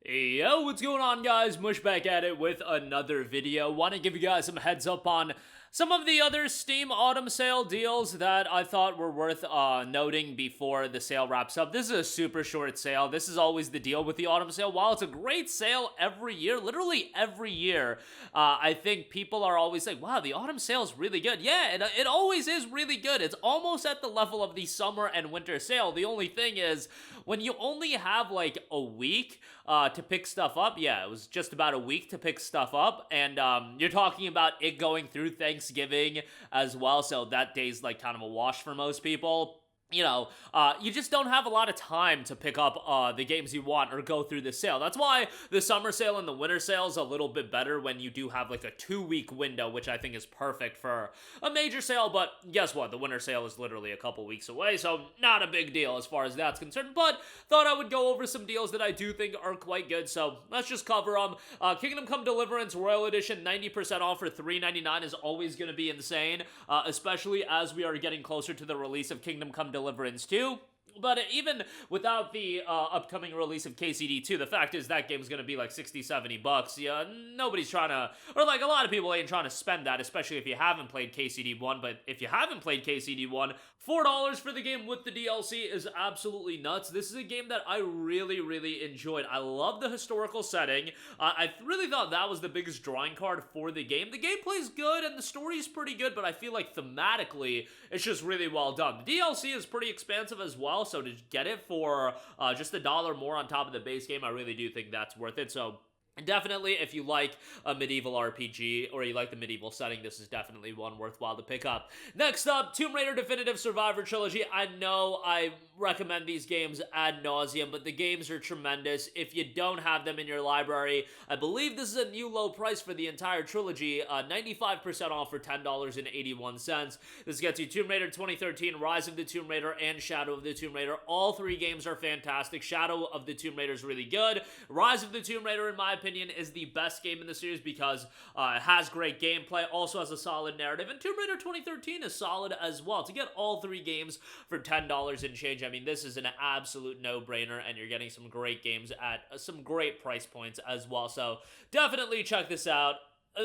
Yo, what's going on, guys? Mush back at it with another video. Want to give you guys some heads up on some of the other Steam Autumn Sale deals that I thought were worth noting before the sale wraps up. This is a super short sale. This is always the deal with the Autumn Sale. While it's a great sale every year, literally every year, I think people are always like, wow, the Autumn Sale is really good. Yeah, it always is really good. It's almost at the level of the Summer and Winter Sale. The only thing is, when you only have like a week to pick stuff up, yeah, it was just about a week to pick stuff up, and you're talking about it going through Thanksgiving as well, so that day's like kind of a wash for most people. You just don't have a lot of time to pick up the games you want or go through the sale. That's why the summer sale and the winter sale is a little bit better when you do have like a 2-week window, which I think is perfect for a major sale. But guess what? The winter sale is literally a couple weeks away, so not a big deal as far as that's concerned. But thought I would go over some deals that I do think are quite good, so let's just cover them. Kingdom Come Deliverance Royal Edition, 90% off for $3.99 is always going to be insane, especially as we are getting closer to the release of Kingdom Come Deliverance 2. But even without the upcoming release of KCD 2, the fact is that game's going to be like 60, 70 bucks. Yeah, nobody's trying to, or like a lot of people ain't trying to spend that, especially if you haven't played KCD 1. But if you haven't played KCD 1, $4 for the game with the DLC is absolutely nuts. This is a game that I really, really enjoyed. I love the historical setting. I really thought that was the biggest drawing card for the game. The gameplay's good and the story's pretty good, but I feel like thematically, it's just really well done. The DLC is pretty expansive as well, so to get it for just $1 more on top of the base game, I really do think that's worth it. So definitely, if you like a medieval RPG or you like the medieval setting, this is definitely one worthwhile to pick up. Next up, Tomb Raider Definitive Survivor Trilogy. I know I recommend these games ad nauseum, but the games are tremendous. If you don't have them in your library, I believe this is a new low price for the entire trilogy, 95% off for $10.81. This gets you Tomb Raider 2013, Rise of the Tomb Raider, and Shadow of the Tomb Raider. All three games are fantastic. Shadow of the Tomb Raider is really good. Rise of the Tomb Raider, in my opinion, is the best game in the series because it has great gameplay, also has a solid narrative, and Tomb Raider 2013 is solid as well. To get all three games for $10 and change, I mean, this is an absolute no-brainer, and you're getting some great games at some great price points as well, so definitely check this out.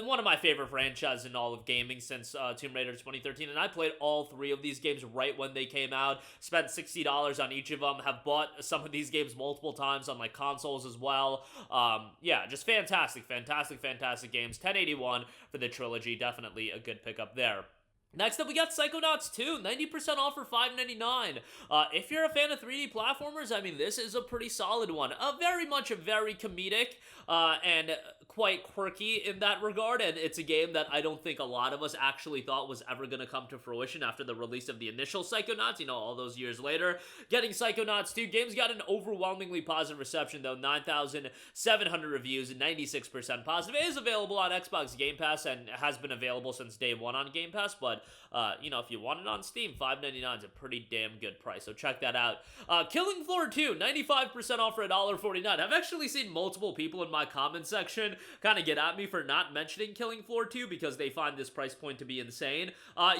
One of my favorite franchises in all of gaming since Tomb Raider 2013, and I played all three of these games right when they came out, spent $60 on each of them, have bought some of these games multiple times on like consoles as well. Yeah, just fantastic games. 1081 for the trilogy, definitely a good pickup there. Next up, we got Psychonauts 2, 90% off for $5.99. If you're a fan of 3D platformers, I mean, this is a pretty solid one. Very comedic and quite quirky in that regard, and it's a game that I don't think a lot of us actually thought was ever going to come to fruition after the release of the initial Psychonauts, you know, all those years later. Getting Psychonauts 2, game's got an overwhelmingly positive reception, though, 9,700 reviews and 96% positive. It is available on Xbox Game Pass and has been available since day one on Game Pass, but you know, if you want it on Steam, $5.99 is a pretty damn good price, so check that out. Killing Floor 2, 95% off for $1.49. I've actually seen multiple people in my comment section kind of get at me for not mentioning Killing Floor 2 because they find this price point to be insane.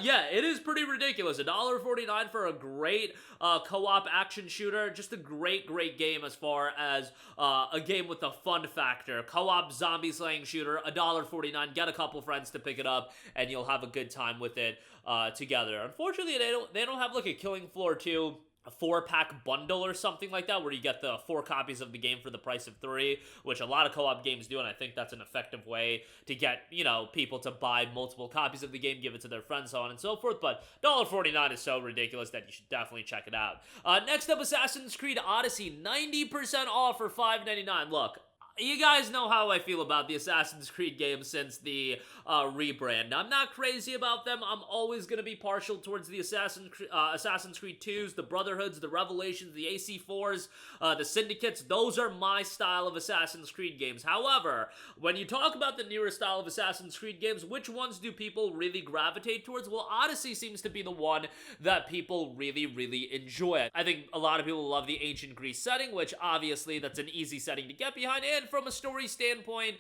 Yeah, it is pretty ridiculous. $1.49 for a great co-op action shooter. Just a great game as far as a game with a fun factor. Co-op zombie slaying shooter, $1.49. Get a couple friends to pick it up and you'll have a good time with it together. Unfortunately, they don't have like a Killing Floor 2 a 4-pack bundle or something like that, where you get the 4 copies of the game for the price of 3, which a lot of co-op games do, and I think that's an effective way to get, you know, people to buy multiple copies of the game, give it to their friends, so on and so forth, but $1.49 is so ridiculous that you should definitely check it out. Next up, Assassin's Creed Odyssey, 90% off for $5.99. Look, you guys know how I feel about the Assassin's Creed games since the rebrand. I'm not crazy about them. I'm always going to be partial towards the Assassin's Creed 2s, the Brotherhoods, the Revelations, the AC4s, the Syndicates. Those are my style of Assassin's Creed games. However, when you talk about the newer style of Assassin's Creed games, which ones do people really gravitate towards? Well, Odyssey seems to be the one that people really enjoy. I think a lot of people love the ancient Greece setting, which obviously that's an easy setting to get behind, and and from a story standpoint,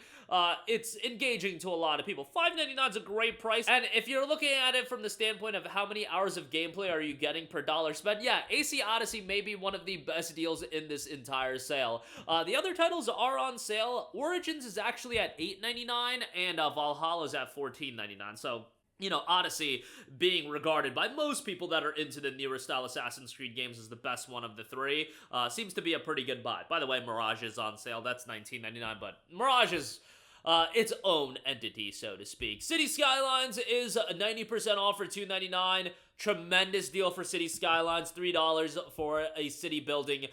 it's engaging to a lot of people. $5.99 is a great price, and if you're looking at it from the standpoint of how many hours of gameplay are you getting per dollar spent, yeah, AC Odyssey may be one of the best deals in this entire sale. The other titles are on sale. Origins is actually at $8.99, and Valhalla is at $14.99, so you know, Odyssey being regarded by most people that are into the newer style Assassin's Creed games as the best one of the three, seems to be a pretty good buy. By the way, Mirage is on sale. That's $19.99, but Mirage is its own entity, so to speak. City Skylines is 90% off for $2.99. Tremendous deal for City Skylines, $3 for a city building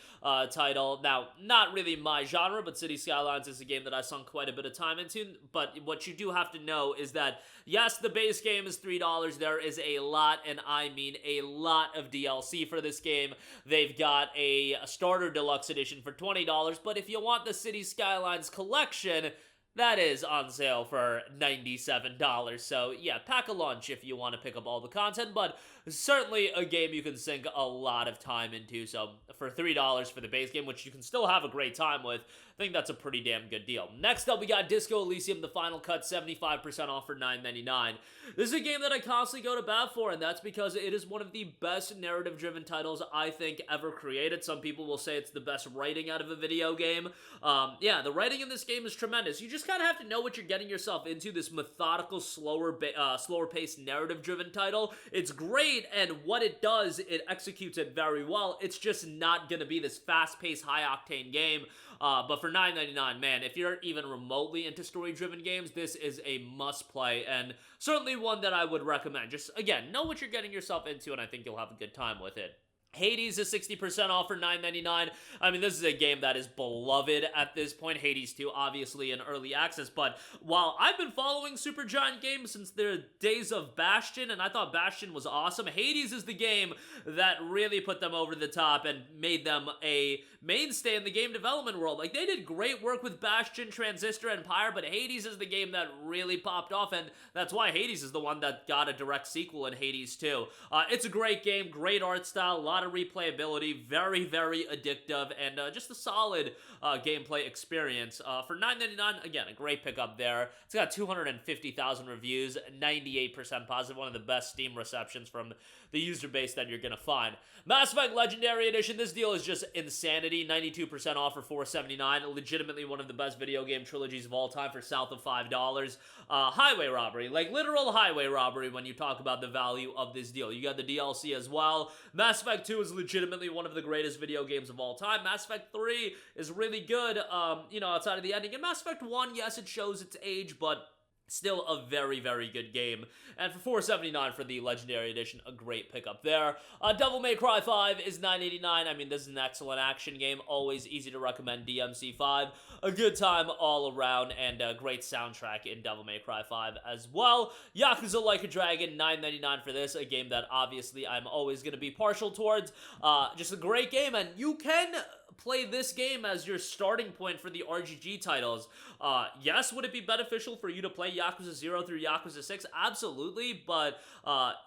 title. Now, not really my genre, but City Skylines is a game that I sunk quite a bit of time into. But what you do have to know is that, yes, the base game is $3. There is a lot, and I mean a lot of DLC for this game. They've got a starter deluxe edition for $20, but if you want the City Skylines collection, that is on sale for $97. So yeah, pack a lunch if you want to pick up all the content, but certainly a game you can sink a lot of time into. So for $3 for the base game, which you can still have a great time with, I think that's a pretty damn good deal. Next up, we got Disco Elysium, the final cut, 75% off for $9.99. This is a game that I constantly go to bat for, and that's because it is one of the best narrative-driven titles I think ever created. Some people will say it's the best writing out of a video game. Yeah, the writing in this game is tremendous. You just kind of have to know what you're getting yourself into. This methodical, slower-paced narrative-driven title. It's great, and what it does, it executes it very well. It's just not going to be this fast-paced, high-octane game. But for $9.99, man, if you're even remotely into story-driven games, this is a must-play, and certainly one that I would recommend. Just, again, know what you're getting yourself into, and I think you'll have a good time with it. Hades is 60% off for $9.99. I mean, this is a game that is beloved at this point. Hades 2, obviously, in early access, but while I've been following Supergiant Games since their days of Bastion, and I thought Bastion was awesome, Hades is the game that really put them over the top and made them a mainstay in the game development world. Like, they did great work with Bastion, Transistor, and Pyre, but Hades is the game that really popped off, and that's why Hades is the one that got a direct sequel in Hades 2. It's a great game, great art style, a lot of replayability, very, very addictive, and just a solid gameplay experience. For $9.99, again, a great pickup there. It's got 250,000 reviews, 98% positive, one of the best Steam receptions from the user base that you're gonna find. Mass Effect Legendary Edition, this deal is just insanity, 92% off for $4.79, legitimately one of the best video game trilogies of all time for south of $5. Highway robbery, like literal highway robbery when you talk about the value of this deal. You got the DLC as well. Mass Effect 2 is legitimately one of the greatest video games of all time. Mass Effect 3 is really good, you know, outside of the ending. And Mass Effect 1, yes, it shows its age, but still a very, very good game. And for $4.79 for the Legendary Edition, a great pickup there. Devil May Cry 5 is $9.89. I mean, this is an excellent action game. Always easy to recommend DMC5. A good time all around, and a great soundtrack in Devil May Cry 5 as well. Yakuza Like a Dragon, $9.99 for this. A game that obviously I'm always going to be partial towards. Just a great game, and you can play this game as your starting point for the RGG titles. Yes, would it be beneficial for you to play Yakuza 0 through Yakuza 6? Absolutely, but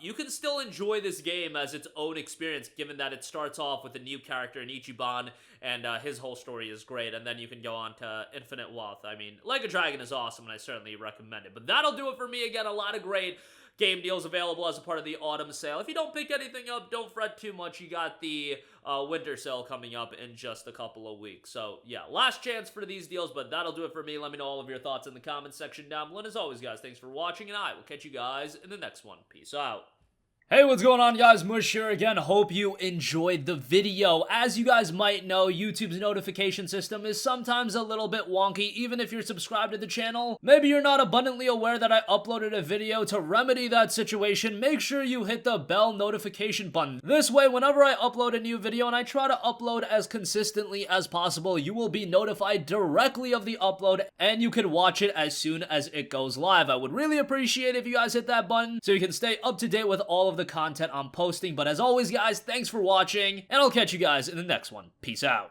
you can still enjoy this game as its own experience, given that it starts off with a new character in Ichiban, and his whole story is great, and then you can go on to Infinite Wealth. I mean, Like a Dragon is awesome, and I certainly recommend it. But that'll do it for me. Again, a lot of great game deals available as a part of the autumn sale. If you don't pick anything up, don't fret too much. You got the winter sale coming up in just a couple of weeks. So yeah, last chance for these deals, but that'll do it for me. Let me know all of your thoughts in the comments section down below. And as always, guys, thanks for watching, and I will catch you guys in the next one. Peace out. Hey, what's going on, guys? Mush here again. Hope you enjoyed the video. As you guys might know, YouTube's notification system is sometimes a little bit wonky, even if you're subscribed to the channel. Maybe you're not abundantly aware that I uploaded a video. To remedy that situation, make sure you hit the bell notification button. This way, whenever I upload a new video, and I try to upload as consistently as possible, you will be notified directly of the upload, and you can watch it as soon as it goes live. I would really appreciate if you guys hit that button so you can stay up to date with all of the content I'm posting. But as always, guys, thanks for watching, and I'll catch you guys in the next one. Peace out.